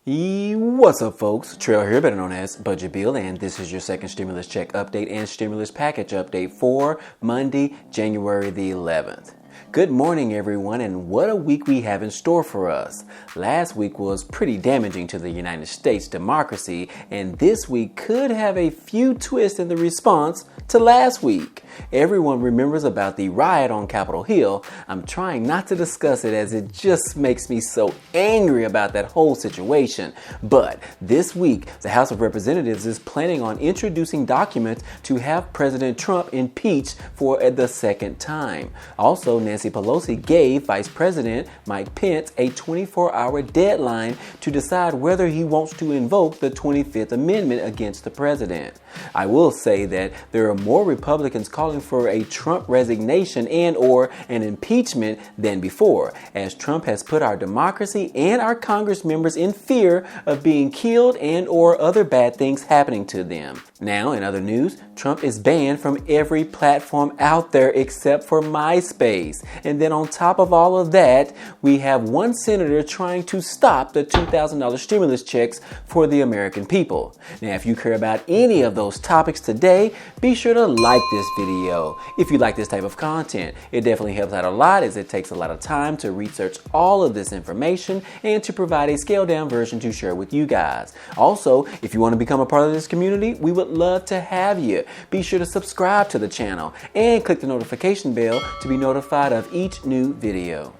What's up, folks? Trail here, better known as Budget Bill, and this is your second stimulus check update and stimulus package update for Monday, January the 11th. Good morning, everyone, and what a week we have in store for us. Last week was pretty damaging to the United States democracy, and this week could have a few twists in the response to last week. Everyone remembers about the riot on Capitol Hill. I'm trying not to discuss it as it just makes me so angry about that whole situation. But this week, the House of Representatives is planning on introducing documents to have President Trump impeached for the second time. Also, Nancy Pelosi gave Vice President Mike Pence a 24-hour deadline to decide whether he wants to invoke the 25th Amendment against the president. I will say that there are more Republicans calling for a Trump resignation and or an impeachment than before, as Trump has put our democracy and our Congress members in fear of being killed and or other bad things happening to them. Now, in other news, Trump is banned from every platform out there except for MySpace. And then on top of all of that, we have one senator trying to stop the $2,000 stimulus checks for the American people. Now, if you care about any of those topics today, be sure to like this video. If you like this type of content, it definitely helps out a lot as it takes a lot of time to research all of this information and to provide a scaled down version to share with you guys. Also, if you want to become a part of this community, we would love to have you. Be sure to subscribe to the channel and click the notification bell to be notified of each new video.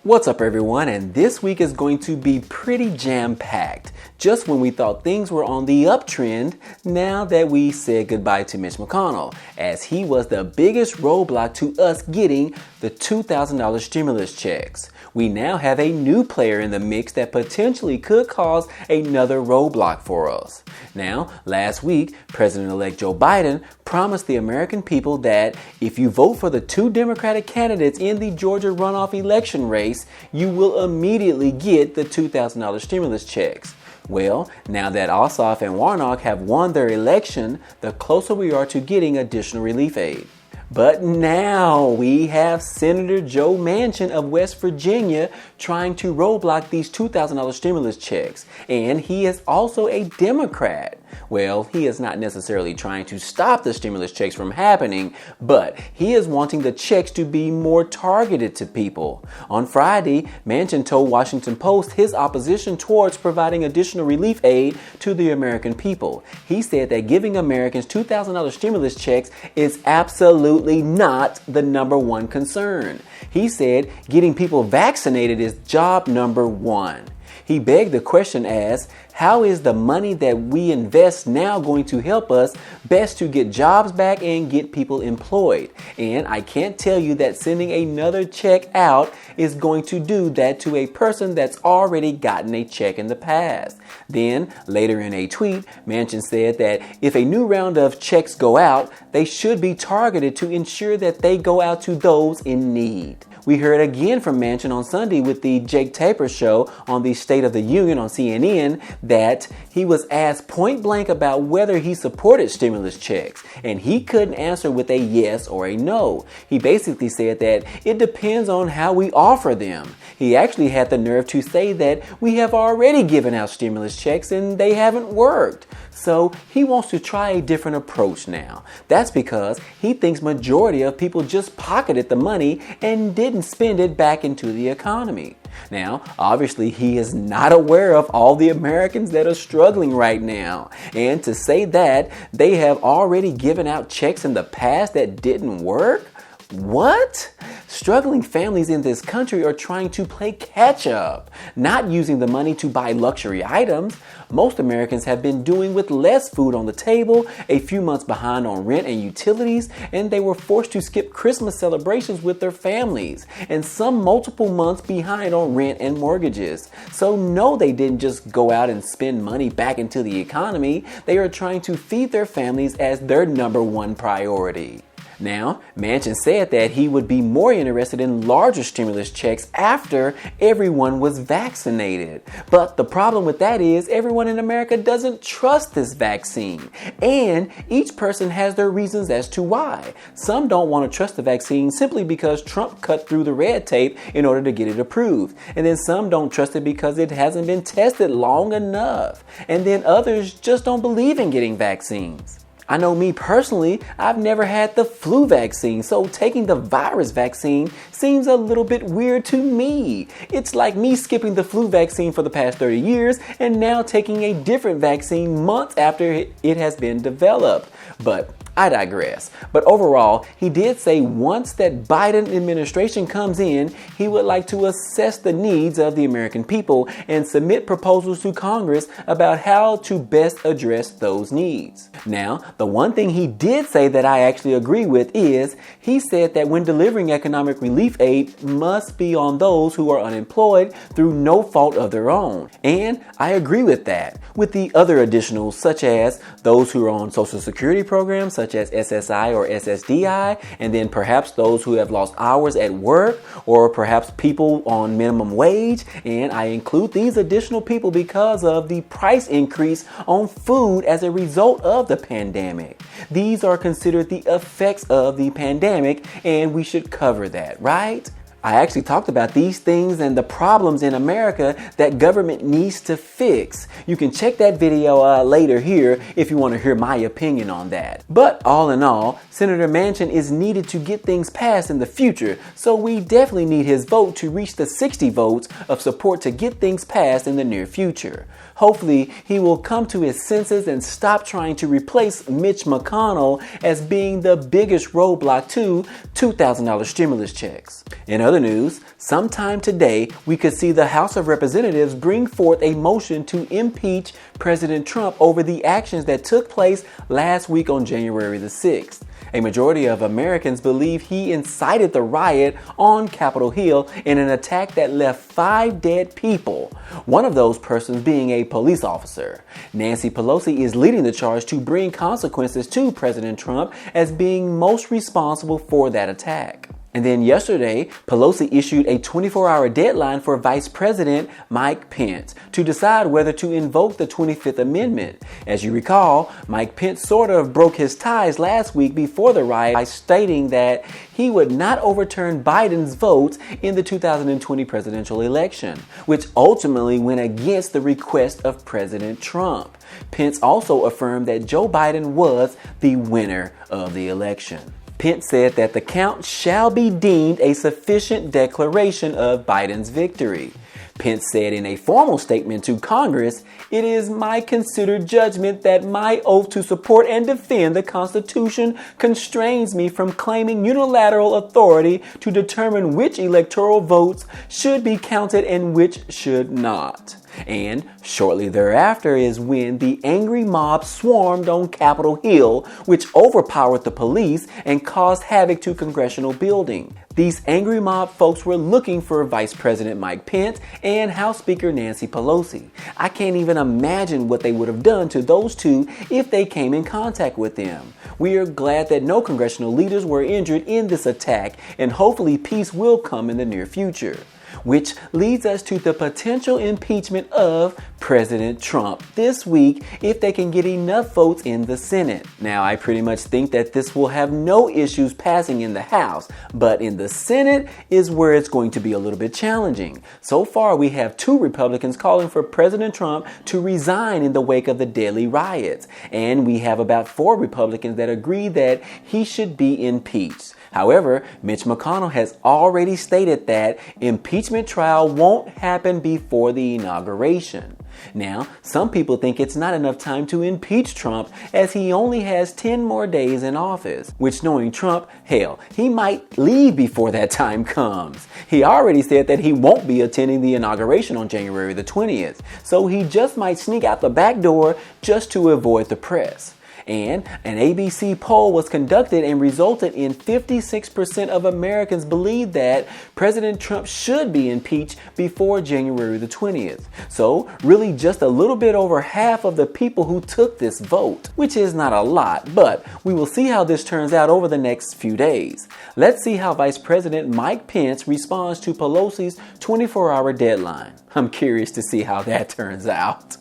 What's up, everyone, and this week is going to be pretty jam-packed. Just when we thought things were on the uptrend, now that we said goodbye to Mitch McConnell, as he was the biggest roadblock to us getting the $2,000 stimulus checks. We now have a new player in the mix that potentially could cause another roadblock for us. Now, last week, President-elect Joe Biden promised the American people that if you vote for the two Democratic candidates in the Georgia runoff election race, you will immediately get the $2,000 stimulus checks. Well, now that Ossoff and Warnock have won their election, the closer we are to getting additional relief aid. But now we have Senator Joe Manchin of West Virginia trying to roadblock these $2,000 stimulus checks. And he is also a Democrat. Well, he is not necessarily trying to stop the stimulus checks from happening, but he is wanting the checks to be more targeted to people. On Friday, Manchin told Washington Post his opposition towards providing additional relief aid to the American people. He said that giving Americans $2,000 stimulus checks is absolutely not the number one concern. He said getting people vaccinated is job number one. He begged the question as, how is the money that we invest now going to help us best to get jobs back and get people employed? And I can't tell you that sending another check out is going to do that to a person that's already gotten a check in the past. Then, later in a tweet, Manchin said that if a new round of checks go out, they should be targeted to ensure that they go out to those in need. We heard again from Manchin on Sunday with the Jake Tapper show on the State of the Union on CNN that he was asked point blank about whether he supported stimulus checks, and he couldn't answer with a yes or a no. He basically said that it depends on how we offer them. He actually had the nerve to say that we have already given out stimulus checks and they haven't worked. So he wants to try a different approach now. That's because he thinks majority of people just pocketed the money and didn't spend it back into the economy. Now, obviously, he is not aware of all the Americans that are struggling right now. And to say that they have already given out checks in the past that didn't work? What? Struggling families in this country are trying to play catch up, not using the money to buy luxury items. Most Americans have been doing with less food on the table, a few months behind on rent and utilities, and they were forced to skip Christmas celebrations with their families, and some multiple months behind on rent and mortgages. So no, they didn't just go out and spend money back into the economy. They are trying to feed their families as their number one priority. Now, Manchin said that he would be more interested in larger stimulus checks after everyone was vaccinated. But the problem with that is everyone in America doesn't trust this vaccine. And each person has their reasons as to why. Some don't want to trust the vaccine simply because Trump cut through the red tape in order to get it approved. And then some don't trust it because it hasn't been tested long enough. And then others just don't believe in getting vaccines. I know me personally, I've never had the flu vaccine, so taking the virus vaccine seems a little bit weird to me. It's like me skipping the flu vaccine for the past 30 years and now taking a different vaccine months after it has been developed. But I digress. But overall, he did say once that Biden administration comes in, he would like to assess the needs of the American people and submit proposals to Congress about how to best address those needs. Now, the one thing he did say that I actually agree with is he said that when delivering economic relief aid must be on those who are unemployed through no fault of their own. And I agree with that. With the other additionals such as those who are on Social Security programs such as SSI or SSDI, and then perhaps those who have lost hours at work, or perhaps people on minimum wage. And I include these additional people because of the price increase on food as a result of the pandemic. These are considered the effects of the pandemic, and we should cover that, right? I actually talked about these things and the problems in America that government needs to fix. You can check that video later here if you want to hear my opinion on that. But all in all, Senator Manchin is needed to get things passed in the future, so we definitely need his vote to reach the 60 votes of support to get things passed in the near future. Hopefully, he will come to his senses and stop trying to replace Mitch McConnell as being the biggest roadblock to $2,000 stimulus checks. In other news, sometime today, we could see the House of Representatives bring forth a motion to impeach President Trump over the actions that took place last week on January the 6th. A majority of Americans believe he incited the riot on Capitol Hill in an attack that left 5 dead people, one of those persons being a police officer. Nancy Pelosi is leading the charge to bring consequences to President Trump as being most responsible for that attack. And then yesterday, Pelosi issued a 24-hour deadline for Vice President Mike Pence to decide whether to invoke the 25th Amendment. As you recall, Mike Pence sort of broke his ties last week before the riot by stating that he would not overturn Biden's votes in the 2020 presidential election, which ultimately went against the request of President Trump. Pence also affirmed that Joe Biden was the winner of the election. Pence said that the count shall be deemed a sufficient declaration of Biden's victory. Pence said in a formal statement to Congress, "It is my considered judgment that my oath to support and defend the Constitution constrains me from claiming unilateral authority to determine which electoral votes should be counted and which should not." And shortly thereafter is when the angry mob swarmed on Capitol Hill, which overpowered the police and caused havoc to congressional building. These angry mob folks were looking for Vice President Mike Pence and House Speaker Nancy Pelosi. I can't even imagine what they would have done to those two if they came in contact with them. We are glad that no congressional leaders were injured in this attack, and hopefully peace will come in the near future. Which leads us to the potential impeachment of President Trump this week if they can get enough votes in the Senate. Now, I pretty much think that this will have no issues passing in the House, but in the Senate is where it's going to be a little bit challenging. So far, we have 2 Republicans calling for President Trump to resign in the wake of the deadly riots, and we have about 4 Republicans that agree that he should be impeached. However, Mitch McConnell has already stated that impeachment trial won't happen before the inauguration. Now, some people think it's not enough time to impeach Trump as he only has 10 more days in office, which knowing Trump, hell, he might leave before that time comes. He already said that he won't be attending the inauguration on January the 20th, so he just might sneak out the back door just to avoid the press. And an ABC poll was conducted and resulted in 56% of Americans believe that President Trump should be impeached before January the 20th. So really just a little bit over half of the people who took this vote, which is not a lot, but we will see how this turns out over the next few days. Let's see how Vice President Mike Pence responds to Pelosi's 24-hour deadline. I'm curious to see how that turns out.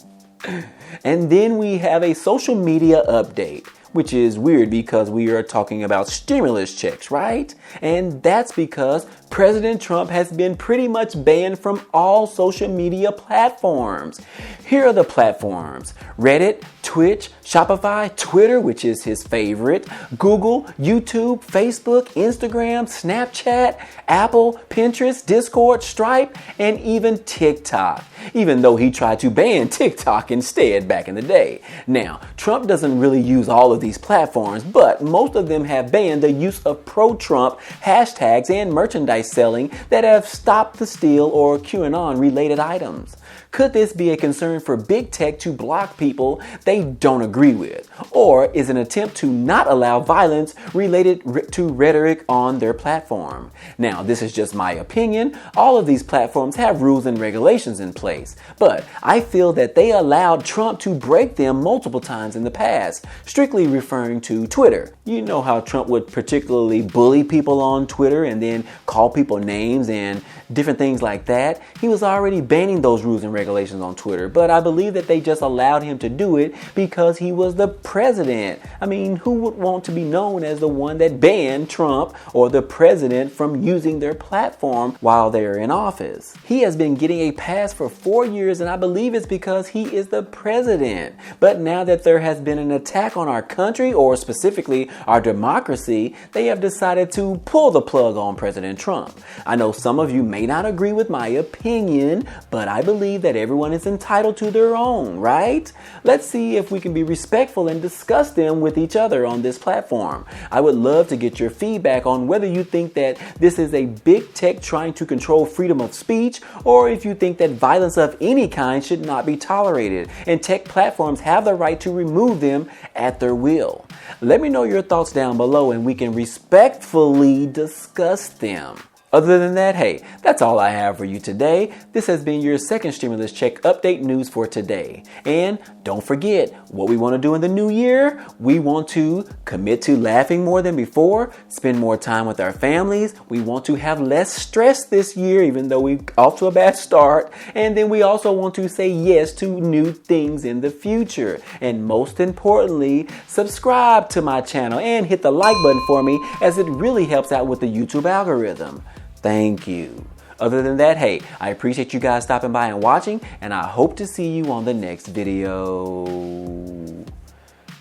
And then we have a social media update, which is weird because we are talking about stimulus checks, right? And that's because President Trump has been pretty much banned from all social media platforms. Here are the platforms: Reddit, Twitch, Shopify, Twitter, which is his favorite, Google, YouTube, Facebook, Instagram, Snapchat, Apple, Pinterest, Discord, Stripe, and even TikTok, even though he tried to ban TikTok instead back in the day. Now, Trump doesn't really use all of these platforms, but most of them have banned the use of pro-Trump hashtags and merchandise selling that have stopped the steal or QAnon related items. Could this be a concern for big tech to block people they don't agree with? Or is an attempt to not allow violence related to rhetoric on their platform? Now, this is just my opinion. All of these platforms have rules and regulations in place, but I feel that they allowed Trump to break them multiple times in the past, strictly referring to Twitter. You know how Trump would particularly bully people on Twitter and then call people names and different things like that. He was already banning those rules and regulations on Twitter, but I believe that they just allowed him to do it because he was the president. I mean, who would want to be known as the one that banned Trump or the president from using their platform while they're in office? He has been getting a pass for 4 years, and I believe it's because he is the president. But now that there has been an attack on our country, or specifically our democracy, they have decided to pull the plug on President Trump. I know some of you may not agree with my opinion, but I believe that everyone is entitled to their own, right? Let's see if we can be respectful and discuss them with each other on this platform. I would love to get your feedback on whether you think that this is a big tech trying to control freedom of speech, or if you think that violence of any kind should not be tolerated and tech platforms have the right to remove them at their will. Let me know your thoughts down below and we can respectfully discuss them. Other than that, hey, that's all I have for you today. This has been your second stimulus check update news for today. And don't forget what we want to do in the new year. We want to commit to laughing more than before, spend more time with our families. We want to have less stress this year, even though we're off to a bad start. And then we also want to say yes to new things in the future. And most importantly, subscribe to my channel and hit the like button for me, as it really helps out with the YouTube algorithm. Thank you. Other than that, hey, I appreciate you guys stopping by and watching, and I hope to see you on the next video.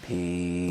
Peace.